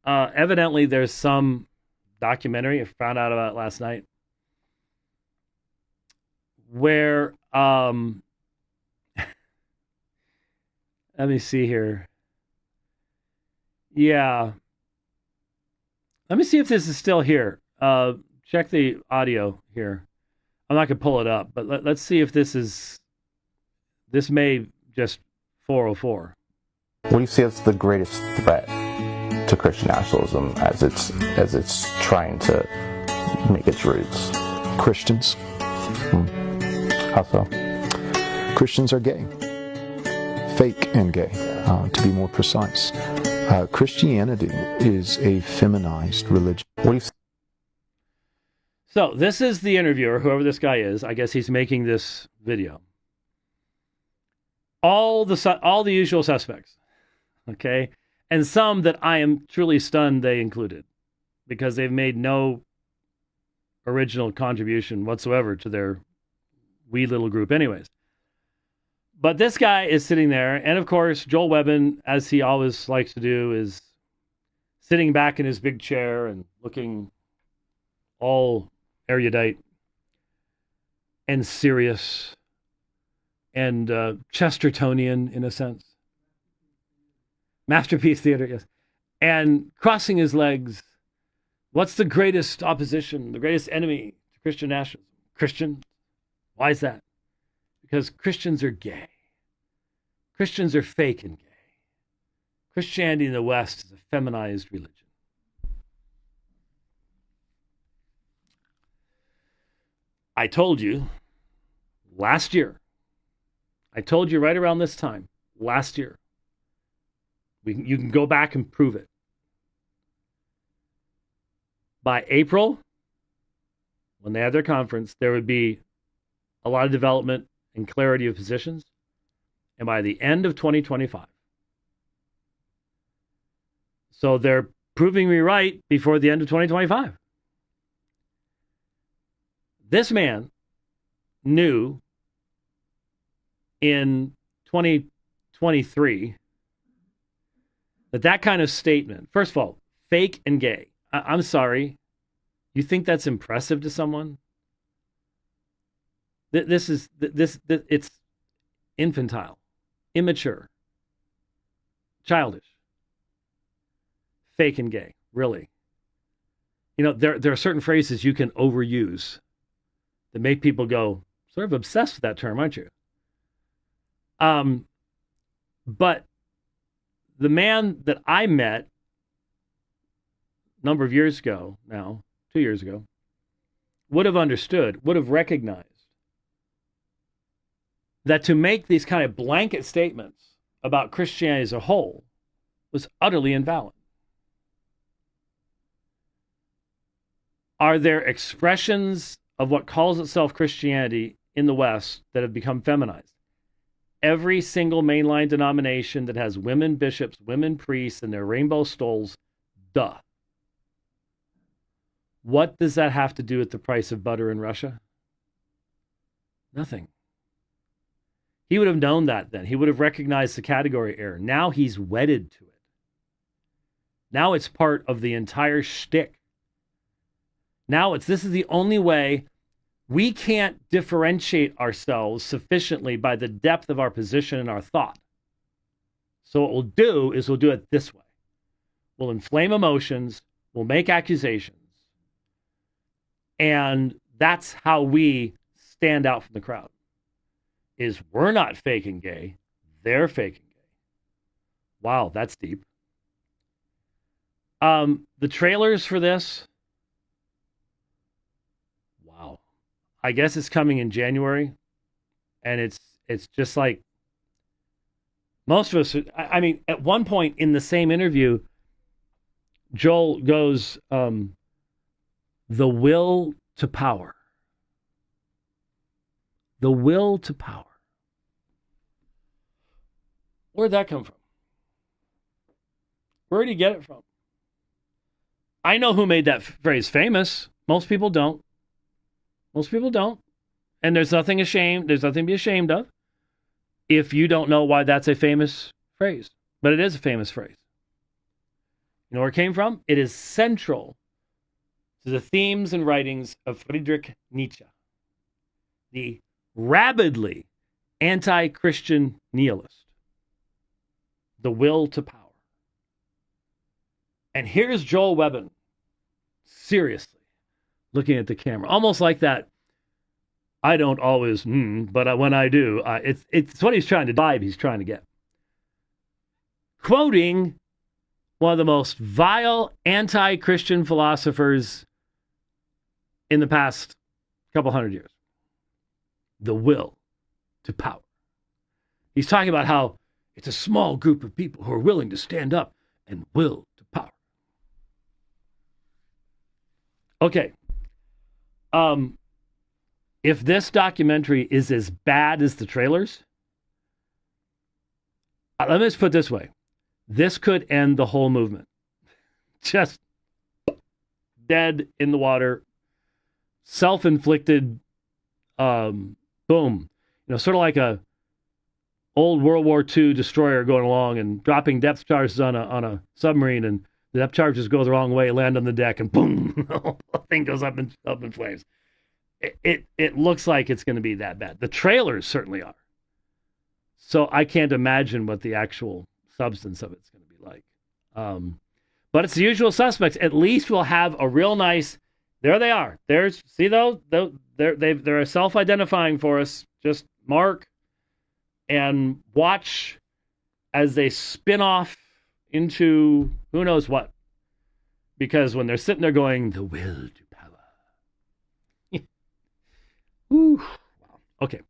Evidently, there's some documentary I found out about last night where, let me see here. Yeah. Let me see if this is still here. Check the audio here. I'm not going to pull it up, but let's see if this may just 404. What do you see as the greatest threat to Christian nationalism as it's trying to make its roots? Christians. How so? Christians are gay. Fake and gay, to be more precise. Christianity is a feminized religion. What do you see? So this is the interviewer, whoever this guy is. I guess he's making this video. All the usual suspects, okay? And some that I am truly stunned they included because they've made no original contribution whatsoever to their wee little group anyways. But this guy is sitting there, and of course, Joel Webbon, as he always likes to do, is sitting back in his big chair and looking all erudite and serious and Chestertonian in a sense. Masterpiece theater, yes. And crossing his legs. What's the greatest opposition, the greatest enemy to Christian nationalism? Christian. Why is that? Because Christians are gay. Christians are fake and gay. Christianity in the West is a feminized religion. I told you last year. I told you right around this time last year. You can go back and prove it. By April, when they had their conference, there would be a lot of development and clarity of positions. And by the end of 2025. So they're proving me right before the end of 2025. This man knew in 2023 that kind of statement, first of all, fake and gay. I'm sorry. You think that's impressive to someone? It's infantile, immature, childish, fake and gay, really. You know, there are certain phrases you can overuse that make people go sort of obsessed with that term, aren't you? But the man that I met a number of years ago now, 2 years ago, would have understood, would have recognized that to make these kind of blanket statements about Christianity as a whole was utterly invalid. Are there expressions of what calls itself Christianity in the West that have become feminized? Every single mainline denomination that has women bishops, women priests, and their rainbow stoles, duh. What does that have to do with the price of butter in Russia? Nothing. He would have known that then. He would have recognized the category error. Now he's wedded to it. Now it's part of the entire shtick. Now this is the only way. We can't differentiate ourselves sufficiently by the depth of our position and our thought. So what we'll do is we'll do it this way. We'll inflame emotions. We'll make accusations. And that's how we stand out from the crowd. Is we're not fake and gay. They're fake and gay. Wow, that's deep. The trailers for this. Wow. I guess it's coming in January. And it's just like most of us, I mean, at one point in the same interview, Joel goes, the will to power. The will to power. Where'd that come from? Where did he get it from? I know who made that phrase famous. Most people don't. Most people don't. And there's nothing to be ashamed of if you don't know why that's a famous phrase. But it is a famous phrase. You know where it came from? It is central to the themes and writings of Friedrich Nietzsche, the rabidly anti-Christian nihilist, the will to power. And here's Joel Webbon, seriously, looking at the camera, almost like that. I don't always, but when I do, it's what he's trying to vibe he's trying to get. Quoting one of the most vile anti-Christian philosophers in the past couple hundred years. The will to power. He's talking about how it's a small group of people who are willing to stand up and will to power. Okay. If this documentary is as bad as the trailers, let me just put it this way. This could end the whole movement. Just dead in the water, self-inflicted, boom. Sort of like a old World War II destroyer going along and dropping depth charges on a submarine, and the depth charges go the wrong way, land on the deck, and boom, the thing goes up in flames. It looks like it's going to be that bad. The trailers certainly are. So I can't imagine what the actual substance of it's going to be like. But it's the usual suspects. At least we'll have a real nice. There they are. See those? They're self-identifying for us. Just mark and watch as they spin off into who knows what. Because when they're sitting there going, the will to power. Whew. Wow. Okay.